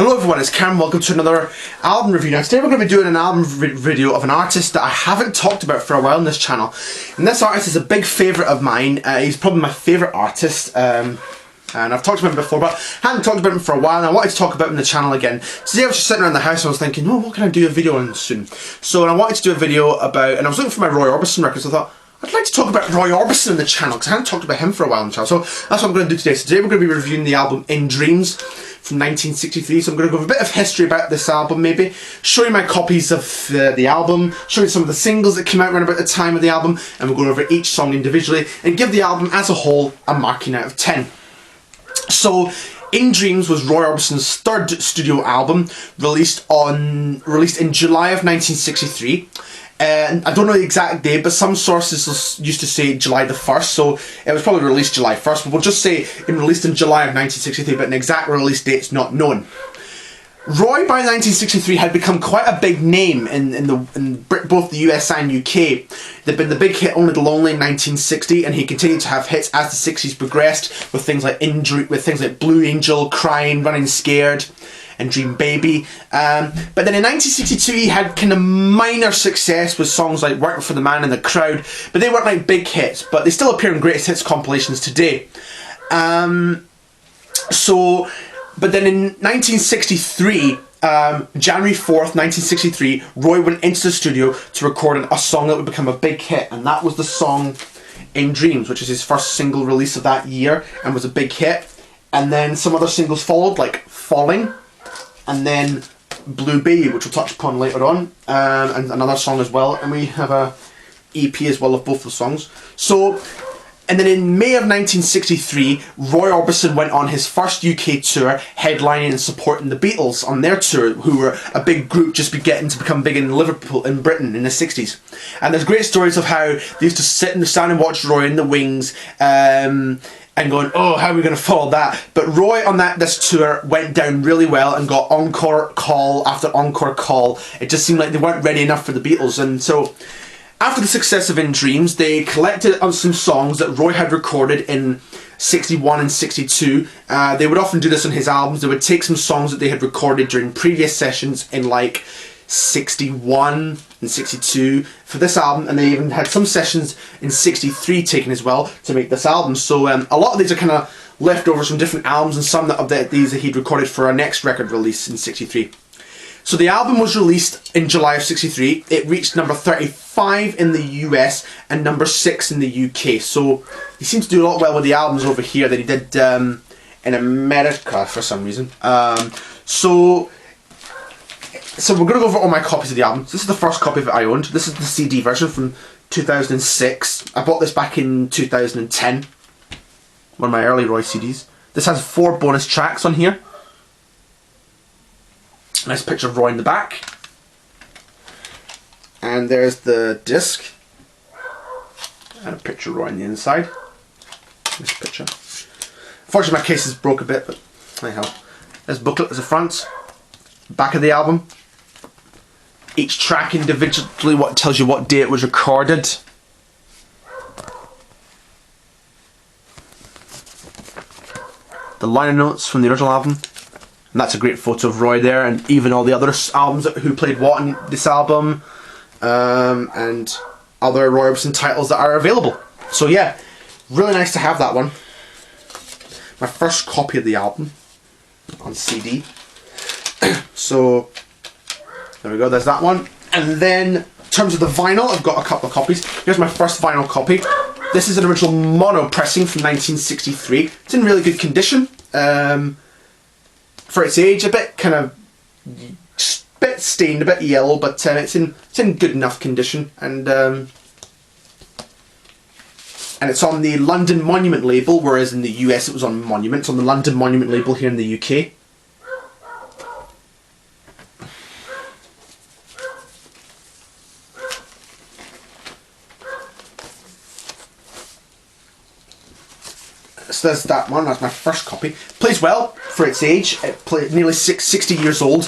Hello everyone, it's Cam. Welcome to another album review. Now today we're going to be doing an album video of an artist that I haven't talked about for a while on this channel. And this artist is a big favourite of mine. He's probably my favourite artist. And I've talked about him before, but I haven't talked about him for a while, and I wanted to talk about him on the channel again. Today I was just sitting around the house and I was thinking, oh, what can I do a video on soon? So I wanted to do a video about, and I was looking for my Roy Orbison records, so I thought, I'd like to talk about Roy Orbison on the channel, because I haven't talked about him for a while on the channel. So that's what I'm going to do today. So today we're going to be reviewing the album In Dreams from 1963. So I'm going to go over a bit of history about this album, maybe show you my copies of the album, show you some of the singles that came out around about the time of the album, and we'll go over each song individually and give the album as a whole a marking out of 10. So In Dreams was Roy Orbison's third studio album, released in July of 1963. And I don't know the exact date, but some sources used to say July the 1st, so it was probably released July 1st, but we'll just say it released in July of 1963, but an exact release date's not known. Roy, by 1963, had become quite a big name in both the US and UK. There'd been the big hit Only the Lonely in 1960, and he continued to have hits as the 60s progressed, with things like Blue Angel, Crying, Running Scared, and Dream Baby. But then in 1962 he had kind of minor success with songs like Working for the Man in the Crowd, but they weren't like big hits, but they still appear in greatest hits compilations today. But then in 1963, January 4th, 1963, Roy went into the studio to record a song that would become a big hit, and that was the song In Dreams, which is his first single release of that year and was a big hit. And then some other singles followed, like Falling, and then Blue Baby, which we'll touch upon later on, and another song as well, and we have a EP as well of both the songs. And then in May of 1963, Roy Orbison went on his first UK tour, headlining and supporting the Beatles on their tour, who were a big group just getting to become big in Liverpool, in Britain, in the 60s. And there's great stories of how they used to stand and watch Roy in the wings, and going, oh, how are we going to follow that? But Roy on this tour went down really well and got encore call after encore call. It just seemed like they weren't ready enough for the Beatles. And so after the success of In Dreams, they collected on some songs that Roy had recorded in 61 and 62. They would often do this on his albums. They would take some songs that they had recorded during previous sessions in like 61 and 62 for this album, and they even had some sessions in 63 taken as well to make this album. So a lot of these are kind of leftovers from different albums, and some of these that he'd recorded for our next record release in 63. So the album was released in July of 63. It reached number 35 in the US and number 6 in the UK. So he seemed to do a lot well with the albums over here that he did in America for some reason. So we're going to go over all my copies of the album. So this is the first copy that I owned. This is the CD version from 2006. I bought this back in 2010. One of my early Roy CDs. This has 4 bonus tracks on here. Nice picture of Roy in the back. And there's the disc. And a picture of Roy on the inside. This picture. Unfortunately my case is broke a bit, but anyhow. There's a booklet as the front. Back of the album. Each track individually tells you what day it was recorded. The liner notes from the original album. And that's a great photo of Roy there, and even all the other albums who played what on this album, and other Roy Orbison titles that are available. So yeah, really nice to have that one. My first copy of the album on CD. So there we go, there's that one. And then in terms of the vinyl, I've got a couple of copies. Here's my first vinyl copy. This is an original mono pressing from 1963. It's in really good condition. For its age, a bit stained, a bit yellow, but it's in good enough condition. And it's on the London Monument label, whereas in the US it was on Monument. It's on the London Monument label here in the UK. So there's that one, that's my first copy. Plays well for its age. It nearly 60 years old.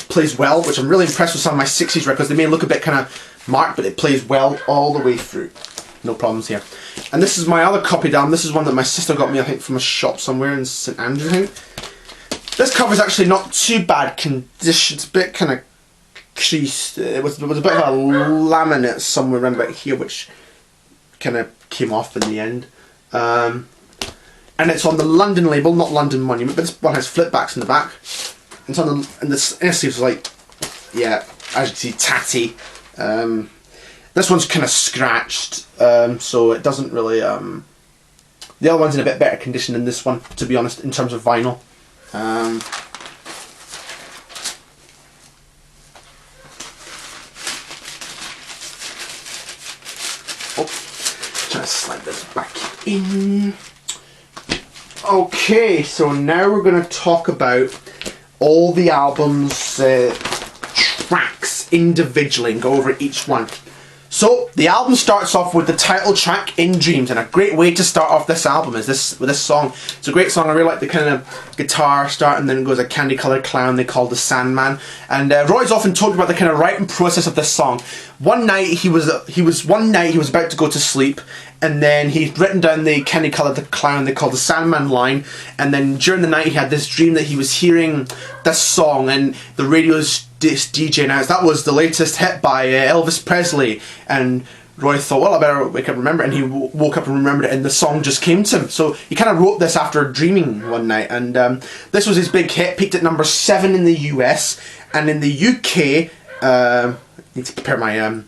Plays well, which I'm really impressed with some of my 60s records. They may look a bit kind of marked, but it plays well all the way through. No problems here. And this is my other copy down. This is one that my sister got me, I think, from a shop somewhere in St Andrews, I think. This cover's actually not too bad condition. It's a bit kind of creased. It was a bit of a laminate somewhere around about here, which kind of came off in the end. And it's on the London label, not London Monument, but this one has flip backs in the back. It's on the, and the inner sleeves like, yeah, as you can see, tatty. This one's kind of scratched, so it doesn't really. The other one's in a bit better condition than this one, to be honest, in terms of vinyl. Trying to slide this back in. Okay, so now we're going to talk about all the album's tracks individually and go over each one. So the album starts off with the title track, In Dreams, and a great way to start off this album is with this song. It's a great song. I really like the kind of guitar start, and then it goes a candy coloured clown they call the Sandman. And Roy's often talked about the kind of writing process of this song. One night he was about to go to sleep, and then he'd written down the candy coloured clown they called the Sandman line, and then during the night he had this dream that he was hearing this song, and the radio's DJ announced that was the latest hit by Elvis Presley, and Roy thought, well, I better wake up and remember it, and he woke up and remembered it, and the song just came to him. So he kind of wrote this after dreaming one night, and this was his big hit, peaked at number 7 in the US, and in the UK, I need to prepare my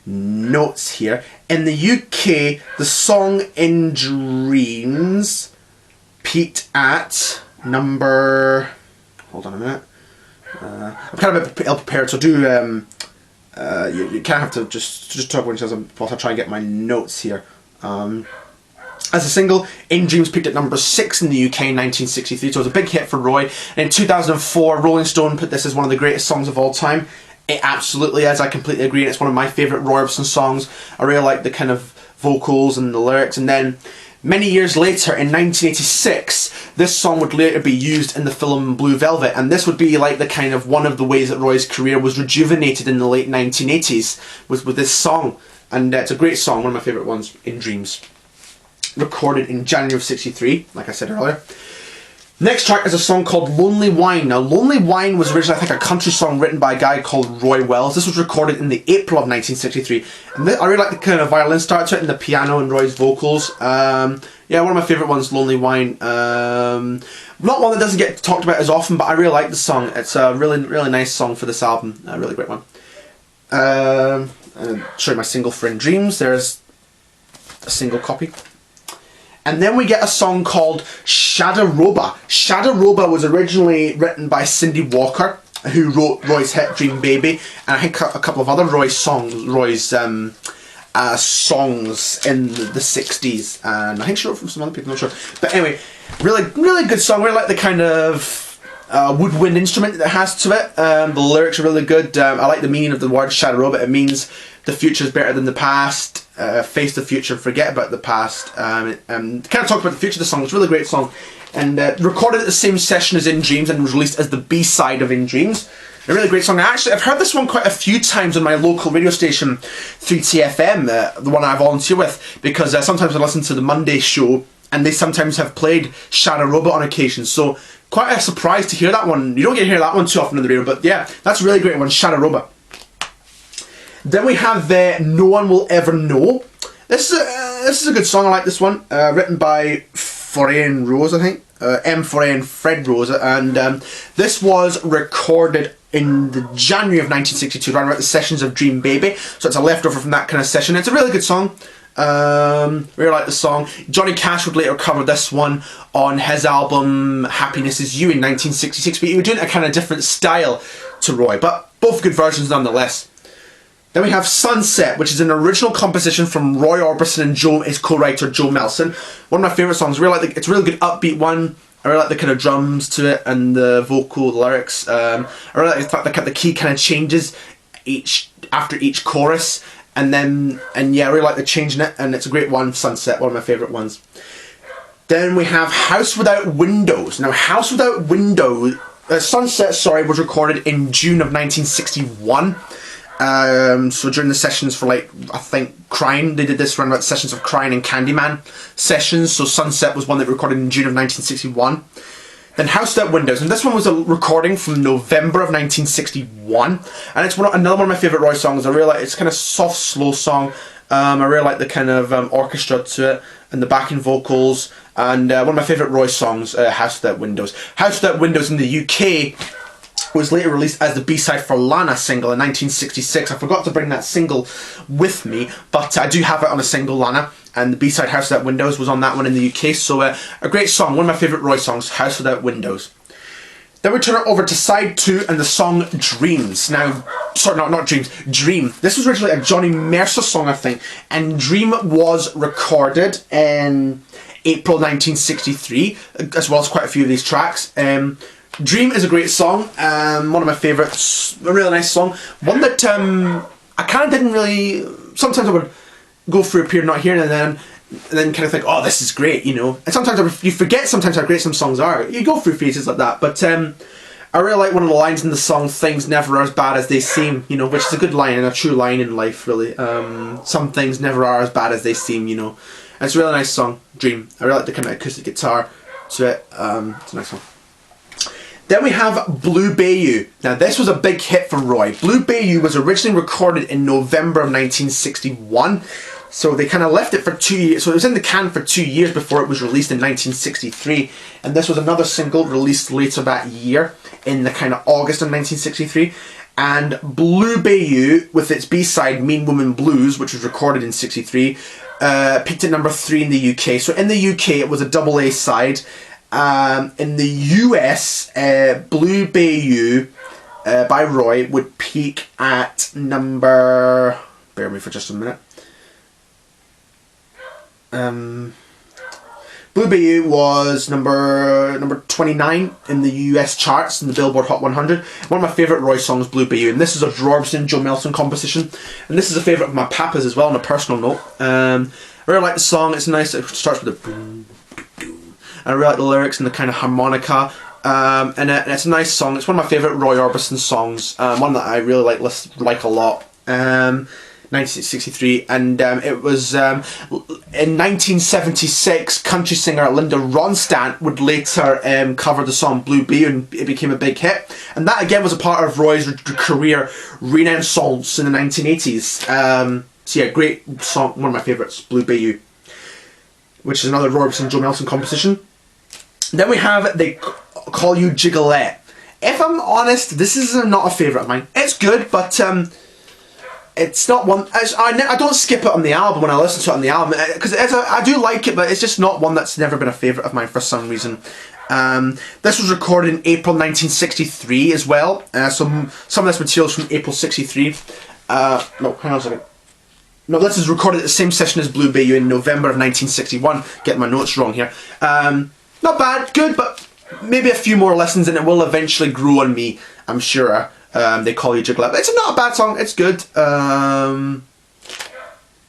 notes here. In the UK, the song In Dreams peaked at number, hold on a minute, I'm kind of a bit ill-prepared, so do you kind of have to just talk whilst I try and get my notes here. As a single, In Dreams peaked at number 6 in the UK in 1963, so it was a big hit for Roy. And in 2004, Rolling Stone put this as one of the greatest songs of all time. It absolutely is, I completely agree, and it's one of my favourite Roy Orbison songs. I really like the kind of vocals and the lyrics, and then many years later, in 1986, this song would later be used in the film Blue Velvet, and this would be like the kind of one of the ways that Roy's career was rejuvenated in the late 1980s was with this song, and it's a great song, one of my favourite ones, In Dreams. Recorded in January of '63, like I said earlier. Next track is a song called Lonely Wine. Now, Lonely Wine was originally, I think, a country song written by a guy called Roy Wells. This was recorded in the April of 1963. And I really like the kind of violin start to it and the piano and Roy's vocals. Yeah, one of my favourite ones, Lonely Wine. Not one that doesn't get talked about as often, but I really like the song. It's a really, really nice song for this album. A really great one. I'll show you my single for In Dreams. There's a single copy. And then we get a song called Shadaroba. Shadaroba was originally written by Cindy Walker, who wrote Roy's hit Dream Baby, and I think a couple of other Roy's songs in the 60s. And I think she wrote from some other people, I'm not sure. But anyway, really, really good song. Really like the kind of woodwind instrument that it has to it. The lyrics are really good. I like the meaning of the word Shadaroba. It means the future is better than the past. Face the future, forget about the past. Kind of talk about the future of the song. It's a really great song, and recorded at the same session as In Dreams and was released as the B-side of In Dreams. A really great song. Actually, I've heard this one quite a few times on my local radio station, 3TFM, the one I volunteer with, because sometimes I listen to the Monday show, and they sometimes have played Shadaroba on occasion. So quite a surprise to hear that one. You don't get to hear that one too often on the radio, but yeah, that's a really great one, Shadaroba. Then we have No One Will Ever Know. This is a good song. I like this one. Written by Foreign Rose, I think. M. Foreign Fred Rose. And this was recorded in the January of 1962, around about the sessions of Dream Baby. So it's a leftover from that kind of session. It's a really good song. Really like the song. Johnny Cash would later cover this one on his album Happiness Is You in 1966. But he was doing a kind of different style to Roy. But both good versions nonetheless. Then we have Sunset, which is an original composition from Roy Orbison and his co-writer Joe Melson. One of my favourite songs. It's a really good upbeat one. I really like the kind of drums to it and the vocal, the lyrics. I really like the fact that the key kind of changes after each chorus. And yeah, I really like the change in it, and it's a great one, Sunset, one of my favourite ones. Then we have House Without Windows. Now, House Without Windows, Sunset, was recorded in June of 1961. So during the sessions for I think Crying, they did this around about sessions of Crying and Candyman sessions. So Sunset was one that recorded in June of 1961. Then House Without Windows, and this one was a recording from November of 1961, and it's another one of my favourite Roy songs. I really like it's kind of soft, slow song. I really like the kind of orchestra to it and the backing vocals, and one of my favourite Roy songs, House Without Windows. House Without Windows in the UK was later released as the B-side for Lana single in 1966. I forgot to bring that single with me, but I do have it on a single, Lana, and the B-side House Without Windows was on that one in the UK, so a great song, one of my favourite Roy songs, House Without Windows. Then we turn it over to side 2 and the song Dreams. Now, sorry, not Dreams, Dream. This was originally a Johnny Mercer song, I think, and Dream was recorded in April 1963, as well as quite a few of these tracks. Dream is a great song, one of my favourites, a really nice song. One that I kind of didn't really, sometimes I would go through a period not hearing it and then kind of think, oh, this is great, you know. And sometimes you forget sometimes how great some songs are. You go through phases like that, but I really like one of the lines in the song, things never are as bad as they seem, you know, which is a good line and a true line in life, really. Some things never are as bad as they seem, you know. And it's a really nice song, Dream. I really like the kind of acoustic guitar to it. It's a nice song. Then we have Blue Bayou. Now this was a big hit for Roy. Blue Bayou was originally recorded in November of 1961. So they kind of left it for 2 years. So it was in the can for 2 years before it was released in 1963. And this was another single released later that year in the kind of August of 1963. And Blue Bayou, with its B-side Mean Woman Blues, which was recorded in 63, peaked at number 3 in the UK. So in the UK it was a double A side. In the US, Blue Bayou by Roy would peak at number... Bear with me for just a minute. Blue Bayou was number 29 in the US charts in the Billboard Hot 100. One of my favourite Roy songs, Blue Bayou, and this is a Roy Orbison, Joe Melson composition, and this is a favourite of my papa's as well on a personal note. I really like the song. It's nice. It starts with a boom, boom, and I really like the lyrics and the kind of harmonica. And it's a nice song. It's one of my favourite Roy Orbison songs. One that I really like a lot. 1963, and it was in 1976 country singer Linda Ronstadt would later cover the song Blue Bayou, and it became a big hit, and that again was a part of Roy's career renaissance in the 1980s. So yeah, great song, one of my favourites, Blue Bayou, which is another Roy Orbison, Joe Melson composition. Then we have They Call You Gigolette. If I'm honest, this is not a favourite of mine. It's good, but it's not one. I don't skip it on the album when I listen to it on the album, because I do like it, but it's just not one that's never been a favourite of mine for some reason. This was recorded in April 1963 as well. Some of this material is from April 63. No, hang on a second. No, this is recorded at the same session as Blue Bayou in November of 1961. Getting my notes wrong here. Not bad, good, but maybe a few more lessons and it will eventually grow on me, I'm sure. They Call You Gigolette. It's not a bad song, it's good.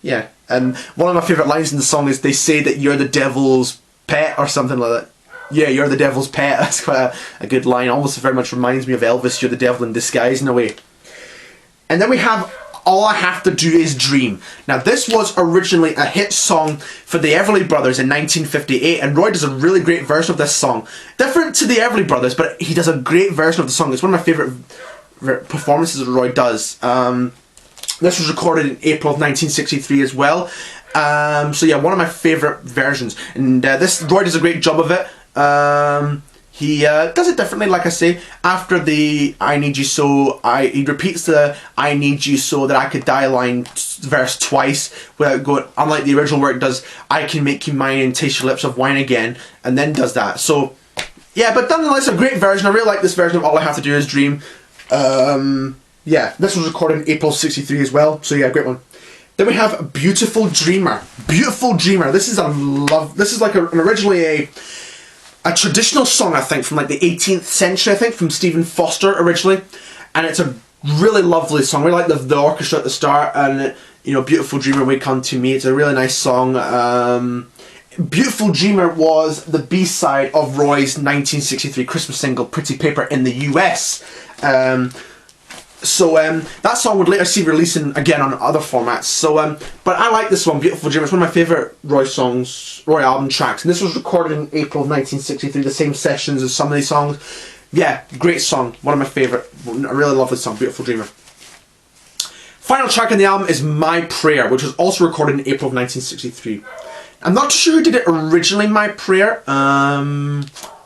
Yeah, and one of my favourite lines in the song is, they say that you're the devil's pet, or something like that. Yeah, you're the devil's pet. That's quite a good line. Almost very much reminds me of Elvis, you're the devil in disguise in a way. And then we have All I Have to Do Is Dream. Now this was originally a hit song for the Everly Brothers in 1958, and Roy does a really great version of this song. Different to the Everly Brothers, but he does a great version of the song. It's one of my favourite performances that Roy does. This was recorded in April of 1963 as well. So yeah, one of my favourite versions, and this Roy does a great job of it. He does it differently, like I say. After the I Need You So, he repeats the I Need You So That I Could Die line verse twice without going, unlike the original where it does I Can Make You Mine and Taste Your Lips of Wine Again, and then does that. So yeah, but nonetheless a great version. I really like this version of All I Have to Do Is Dream. Yeah, this was recorded in April 63 as well, so yeah, great one. Then we have Beautiful Dreamer. Beautiful Dreamer. This is like originally a traditional song, I think, from like the 18th century, I think, from Stephen Foster originally, and it's a really lovely song. We like the orchestra at the start, and you know, Beautiful Dreamer, Wake Unto Me. It's a really nice song. Beautiful Dreamer was the B-side of Roy's 1963 Christmas single Pretty Paper in the US. So that song would later see releasing again on other formats. So, but I like this one, Beautiful Dreamer. It's one of my favourite Roy songs, Roy album tracks. And this was recorded in April of 1963, the same sessions as some of these songs. Yeah, great song. One of my favourite. I really love this song, Beautiful Dreamer. Final track on the album is My Prayer, which was also recorded in April of 1963. I'm not sure who did it originally, My Prayer. I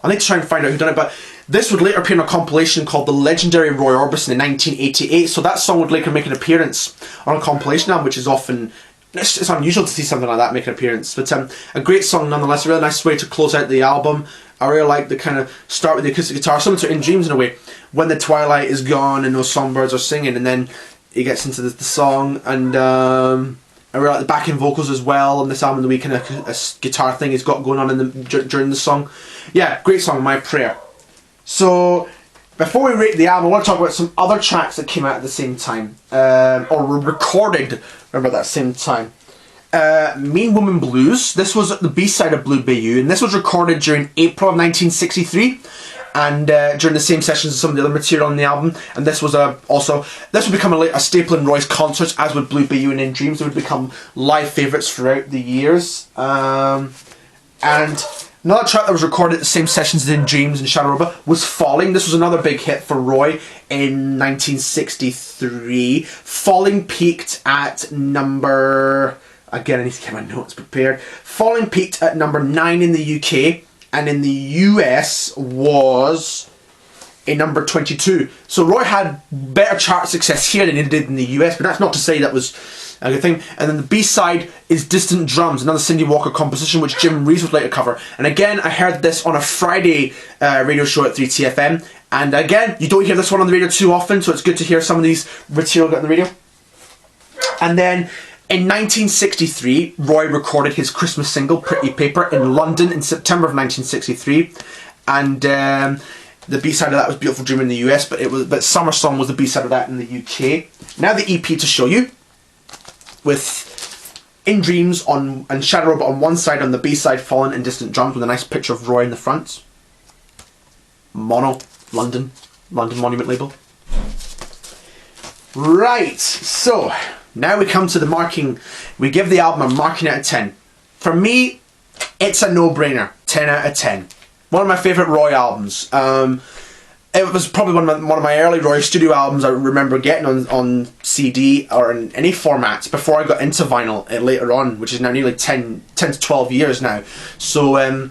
need to try and find out who done it, but this would later appear in a compilation called The Legendary Roy Orbison in 1988, so that song would later make an appearance on a compilation album, which is often, it's unusual to see something like that make an appearance, but a great song nonetheless, a really nice way to close out the album. I really like the kind of start with the acoustic guitar, similar to In Dreams in a way, when the twilight is gone and those songbirds are singing, and then it gets into the song, and I really like the backing vocals as well on this album, the wee kind of a guitar thing he's got going on during the song. Yeah, great song, My Prayer. So, before we rate the album, I want to talk about some other tracks that came out at the same time, or were recorded around that same time. Mean Woman Blues, this was the B-side of Blue Bayou, and this was recorded during April of 1963, and during the same sessions as some of the other material on the album, and this was this would become a staple in Roy's concerts, as would Blue Bayou and In Dreams. They would become live favourites throughout the years, and another track that was recorded at the same sessions as In Dreams and Shadow Robot was Falling. This was another big hit for Roy in 1963. Falling peaked at number... Again, I need to get my notes prepared. Falling peaked at number 9 in the UK, and in the US was a number 22. So Roy had better chart success here than he did in the US, but that's not to say that was a good thing. And then the B-side is Distant Drums, another Cindy Walker composition, which Jim Reeves would later cover. And again, I heard this on a Friday radio show at 3TFM. And again, you don't hear this one on the radio too often, so it's good to hear some of these material get on the radio. And then in 1963, Roy recorded his Christmas single, Pretty Paper, in London in September of 1963. And the B-side of that was Beautiful Dreamer in the US, but Summer Song was the B-side of that in the UK. Now the EP to show you, with In Dreams and Shadow Robot on one side, on the B-side Fallen and Distant Drums, with a nice picture of Roy in the front. Mono, London Monument label. Right, so now we come to the marking. We give the album a marking out of 10. For me, it's a no-brainer. 10 out of 10. One of my favourite Roy albums. It was probably one of my early Roy studio albums I remember getting on CD or in any formats before I got into vinyl later on, which is now nearly 10 to 12 years now. So,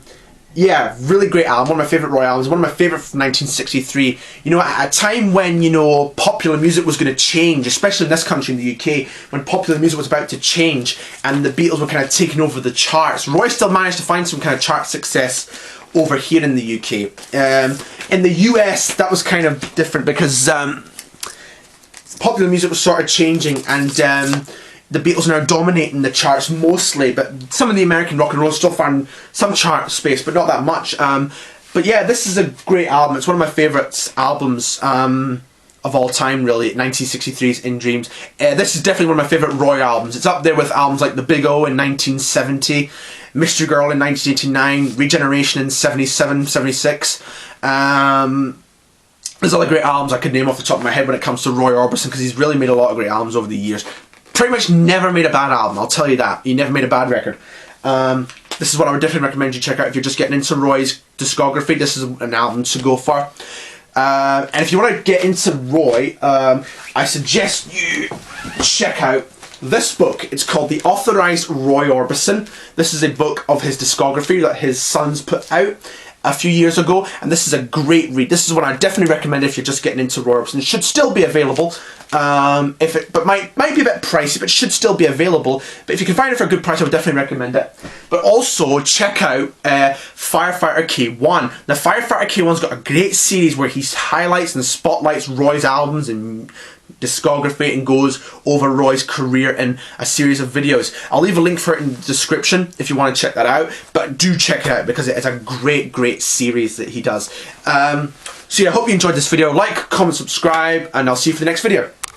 yeah, really great album. One of my favourite Roy albums. One of my favourite from 1963. You know, at a time when, you know, popular music was going to change, especially in this country, in the UK, when popular music was about to change and the Beatles were kind of taking over the charts, Roy still managed to find some kind of chart success over here in the UK. In the US, that was kind of different because popular music was sort of changing, and the Beatles are now dominating the charts mostly, but some of the American rock and roll still found some chart space, but not that much. But yeah, this is a great album. It's one of my favourite albums of all time, really. 1963's In Dreams. This is definitely one of my favourite Roy albums. It's up there with albums like The Big O in 1970, Mystery Girl in 1989, Regeneration in 77, 76. There's other great albums I could name off the top of my head when it comes to Roy Orbison, because he's really made a lot of great albums over the years. Pretty much never made a bad album, I'll tell you that. He never made a bad record. This is what I would definitely recommend you check out if you're just getting into Roy's discography. This is an album to go for. And if you want to get into Roy, I suggest you check out this book. It's called The Authorised Roy Orbison. This is a book of his discography that his sons put out a few years ago, and this is a great read. This is what I definitely recommend if you're just getting into Roy Orbison. It should still be available, but might be a bit pricey, but it should still be available. But if you can find it for a good price, I would definitely recommend it. But also check out Firefighter K, Wann. Now Firefighter K, Wann's got a great series where he highlights and spotlights Roy's albums and discography and goes over Roy's career in a series of videos. I'll leave a link for it in the description if you want to check that out, but do check it out because it's a great series that he does. So yeah, I hope you enjoyed this video. Like, comment, subscribe, and I'll see you for the next video.